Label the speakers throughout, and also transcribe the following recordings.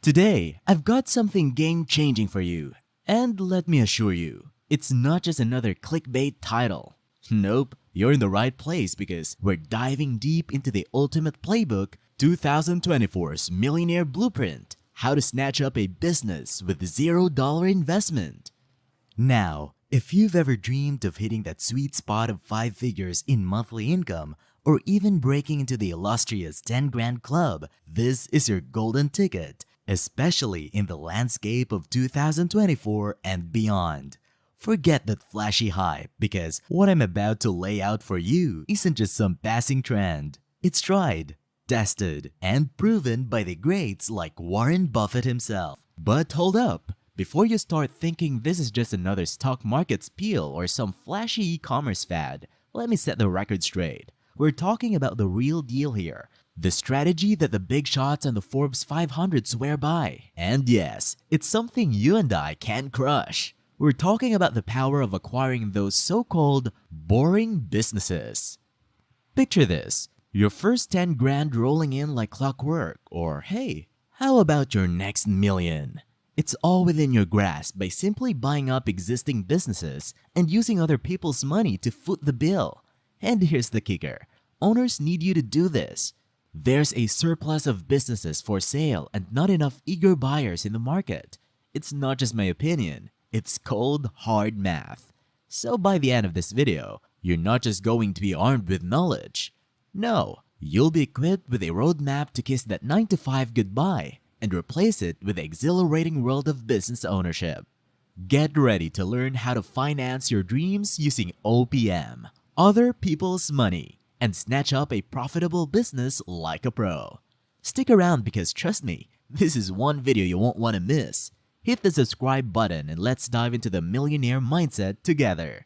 Speaker 1: Today, I've got something game-changing for you. And let me assure you, it's not just another clickbait title. Nope, you're in the right place because we're diving deep into the ultimate playbook, 2024's Millionaire Blueprint, how to snatch up a business with $0 investment. Now, if you've ever dreamed of hitting that sweet spot of 5 figures in monthly income, or even breaking into the illustrious 10 grand club, this is your golden ticket, especially in the landscape of 2024 and beyond. Forget that flashy hype because what I'm about to lay out for you isn't just some passing trend. It's tried, tested, and proven by the greats like Warren Buffett himself. But hold up, before you start thinking this is just another stock market spiel or some flashy e-commerce fad, let me set the record straight. We're talking about the real deal here. The strategy that the big shots and the Forbes 500 swear by. And yes, it's something you and I can crush. We're talking about the power of acquiring those so-called boring businesses. Picture this, your first 10 grand rolling in like clockwork, or hey, how about your next million? It's all within your grasp by simply buying up existing businesses and using other people's money to foot the bill. And here's the kicker, owners need you to do this. There's a surplus of businesses for sale and not enough eager buyers in the market. It's not just my opinion, it's cold, hard math. So by the end of this video, you're not just going to be armed with knowledge. No, you'll be equipped with a roadmap to kiss that 9-to-5 goodbye and replace it with the exhilarating world of business ownership. Get ready to learn how to finance your dreams using OPM, other people's money, and snatch up a profitable business like a pro. Stick around because trust me, this is one video you won't want to miss. Hit the subscribe button and let's dive into the millionaire mindset together.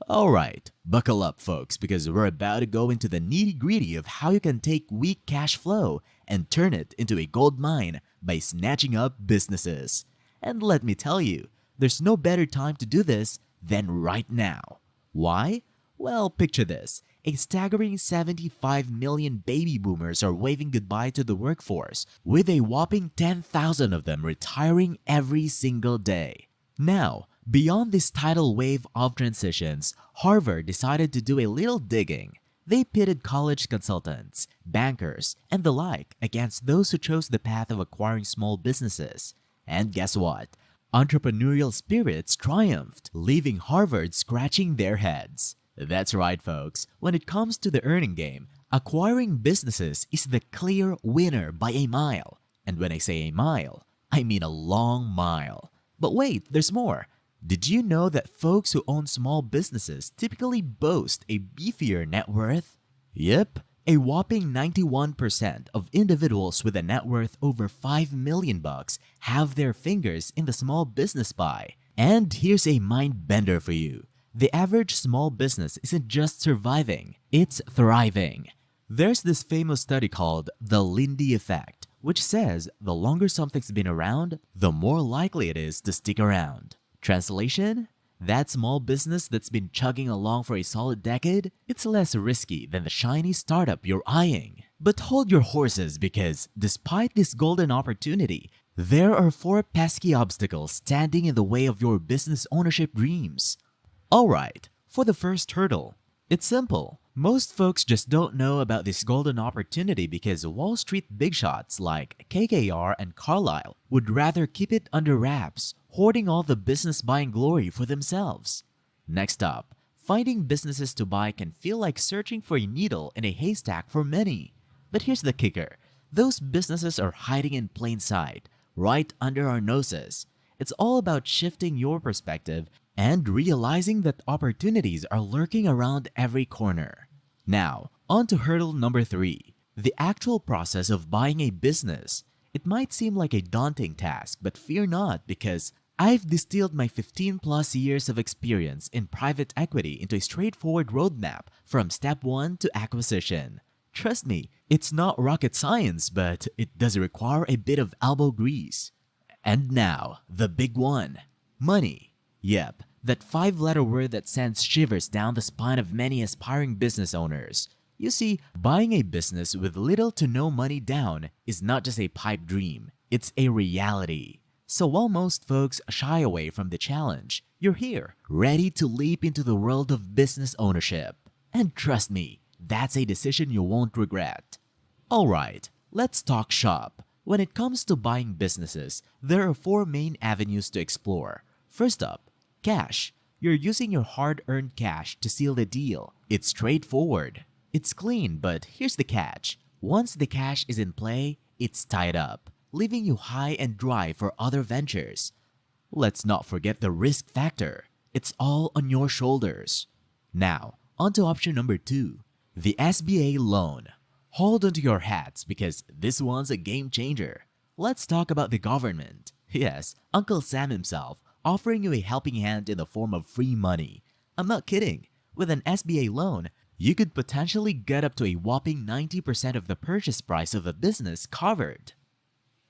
Speaker 1: Alright, buckle up folks because we're about to go into the nitty-gritty of how you can take weak cash flow and turn it into a gold mine by snatching up businesses. And let me tell you, there's no better time to do this than right now. Why? Well, picture this. A staggering 75 million baby boomers are waving goodbye to the workforce, with a whopping 10,000 of them retiring every single day. Now, beyond this tidal wave of transitions, Harvard decided to do a little digging. They pitted college consultants, bankers, and the like against those who chose the path of acquiring small businesses. And guess what? Entrepreneurial spirits triumphed, leaving Harvard scratching their heads. That's right folks, when it comes to the earning game, acquiring businesses is the clear winner by a mile. And when I say a mile, I mean a long mile. But wait, there's more. Did you know that folks who own small businesses typically boast a beefier net worth? Yep, a whopping 91% of individuals with a net worth over $5 million have their fingers in the small business pie. And here's a mind bender for you. The average small business isn't just surviving, it's thriving. There's this famous study called the Lindy effect, which says the longer something's been around, the more likely it is to stick around. Translation? That small business that's been chugging along for a solid decade, it's less risky than the shiny startup you're eyeing. But hold your horses because despite this golden opportunity, there are 4 pesky obstacles standing in the way of your business ownership dreams. Alright, for the first hurdle, it's simple. Most folks just don't know about this golden opportunity because Wall Street big shots like KKR and Carlyle would rather keep it under wraps, hoarding all the business buying glory for themselves. Next up, finding businesses to buy can feel like searching for a needle in a haystack for many. But here's the kicker, those businesses are hiding in plain sight, right under our noses. It's all about shifting your perspective and realizing that opportunities are lurking around every corner. Now, on to hurdle number 3, the actual process of buying a business. It might seem like a daunting task, but fear not because I've distilled my 15 plus years of experience in private equity into a straightforward roadmap from step 1 to acquisition. Trust me, it's not rocket science, but it does require a bit of elbow grease. And now, the big one, money. Yep, that 5-letter word that sends shivers down the spine of many aspiring business owners. You see, buying a business with little to no money down is not just a pipe dream, it's a reality. So while most folks shy away from the challenge, you're here, ready to leap into the world of business ownership. And trust me, that's a decision you won't regret. Alright, let's talk shop. When it comes to buying businesses, there are four main avenues to explore. First up, cash. You're using your hard-earned cash to seal the deal. It's straightforward. It's clean, but here's the catch. Once the cash is in play, it's tied up, leaving you high and dry for other ventures. Let's not forget the risk factor. It's all on your shoulders. Now, on to option number 2, the SBA loan. Hold onto your hats because this one's a game changer. Let's talk about the government. Yes, Uncle Sam himself offering you a helping hand in the form of free money. I'm not kidding. With an SBA loan, you could potentially get up to a whopping 90% of the purchase price of a business covered.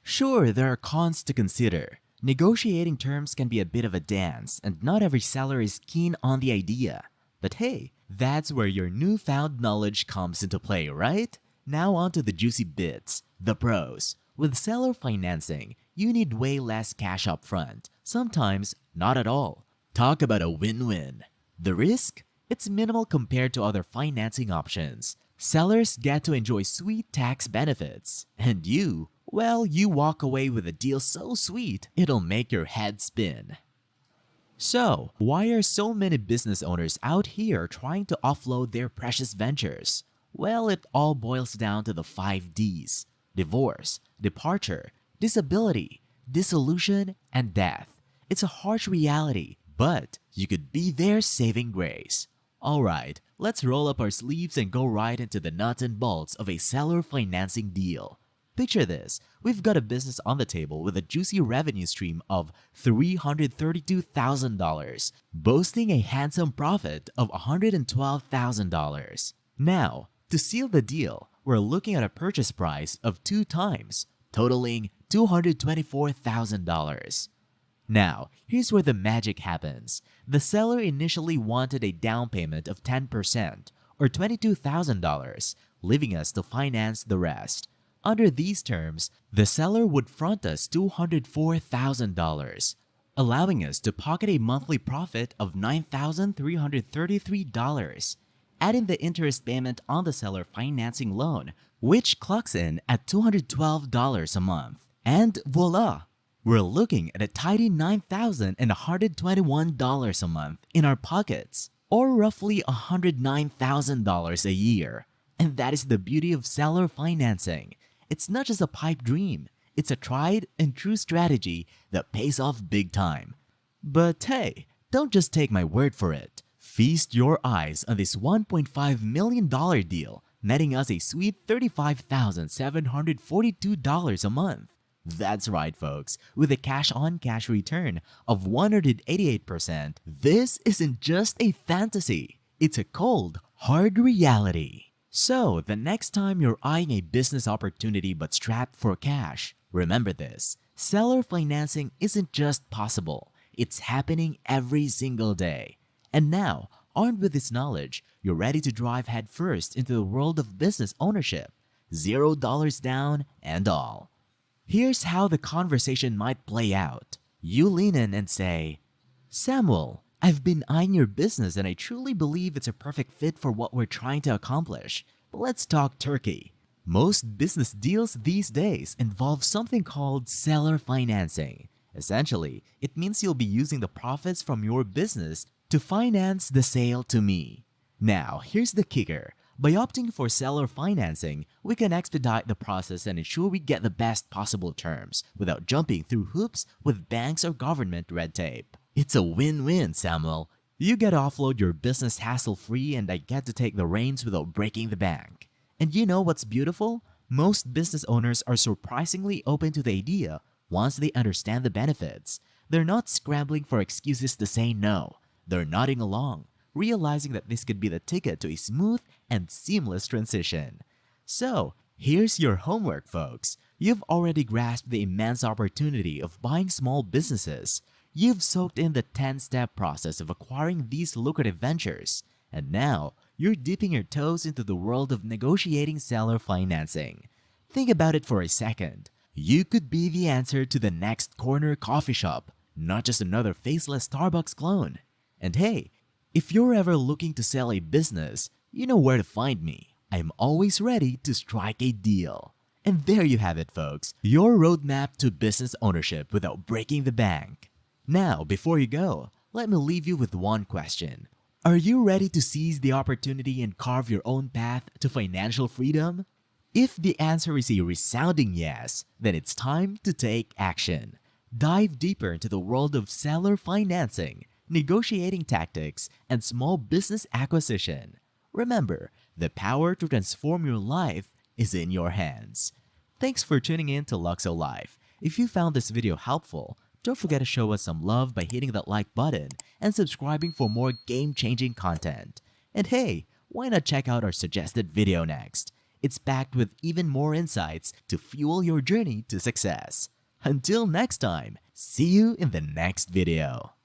Speaker 1: Sure, there are cons to consider. Negotiating terms can be a bit of a dance, and not every seller is keen on the idea. But hey, that's where your newfound knowledge comes into play, right? Now on to the juicy bits, the pros. With seller financing, you need way less cash up front, sometimes not at all. Talk about a win-win. The risk? It's minimal compared to other financing options. Sellers get to enjoy sweet tax benefits. And you, well, you walk away with a deal so sweet, it'll make your head spin. So, why are so many business owners out here trying to offload their precious ventures? Well, it all boils down to the 5 Ds: divorce, departure, disability, dissolution, and death. It's a harsh reality, but you could be their saving grace. Alright, let's roll up our sleeves and go right into the nuts and bolts of a seller financing deal. Picture this, we've got a business on the table with a juicy revenue stream of $332,000, boasting a handsome profit of $112,000. Now, to seal the deal, we're looking at a purchase price of 2 times, totaling $224,000. Now, here's where the magic happens. The seller initially wanted a down payment of 10% or $22,000, leaving us to finance the rest. Under these terms, the seller would front us $204,000, allowing us to pocket a monthly profit of $9,333. Add in the interest payment on the seller financing loan, which clocks in at $212 a month. And voila! We're looking at a tidy $9,121 a month in our pockets, or roughly $109,000 a year. And that is the beauty of seller financing. It's not just a pipe dream, it's a tried and true strategy that pays off big time. But hey, don't just take my word for it. Feast your eyes on this $1.5 million deal, netting us a sweet $35,742 a month. That's right, folks. With a cash-on-cash return of 188%, this isn't just a fantasy. It's a cold, hard reality. So, the next time you're eyeing a business opportunity but strapped for cash, remember this. Seller financing isn't just possible. It's happening every single day. And now, armed with this knowledge, you're ready to drive headfirst into the world of business ownership. $0 down and all. Here's how the conversation might play out. You lean in and say, "Samuel, I've been eyeing your business and I truly believe it's a perfect fit for what we're trying to accomplish. But let's talk turkey." Most business deals these days involve something called seller financing. Essentially, it means you'll be using the profits from your business to finance the sale to me. Now, here's the kicker. By opting for seller financing, we can expedite the process and ensure we get the best possible terms without jumping through hoops with banks or government red tape. It's a win-win, Samuel. You get to offload your business hassle-free and I get to take the reins without breaking the bank. And you know what's beautiful? Most business owners are surprisingly open to the idea once they understand the benefits. They're not scrambling for excuses to say no. They're nodding along, realizing that this could be the ticket to a smooth and seamless transition. So, here's your homework, folks. You've already grasped the immense opportunity of buying small businesses. You've soaked in the 10-step process of acquiring these lucrative ventures. And now, you're dipping your toes into the world of negotiating seller financing. Think about it for a second. You could be the answer to the next corner coffee shop, not just another faceless Starbucks clone. And hey, if you're ever looking to sell a business, you know where to find me. I'm always ready to strike a deal. And there you have it, folks, your roadmap to business ownership without breaking the bank. Now, before you go, let me leave you with one question. Are you ready to seize the opportunity and carve your own path to financial freedom? If the answer is a resounding yes, then it's time to take action. Dive deeper into the world of seller financing, negotiating tactics, and small business acquisition. Remember, the power to transform your life is in your hands. Thanks for tuning in to Luxo-Life. If you found this video helpful, don't forget to show us some love by hitting that like button and subscribing for more game-changing content. And hey, why not check out our suggested video next? It's packed with even more insights to fuel your journey to success. Until next time, see you in the next video.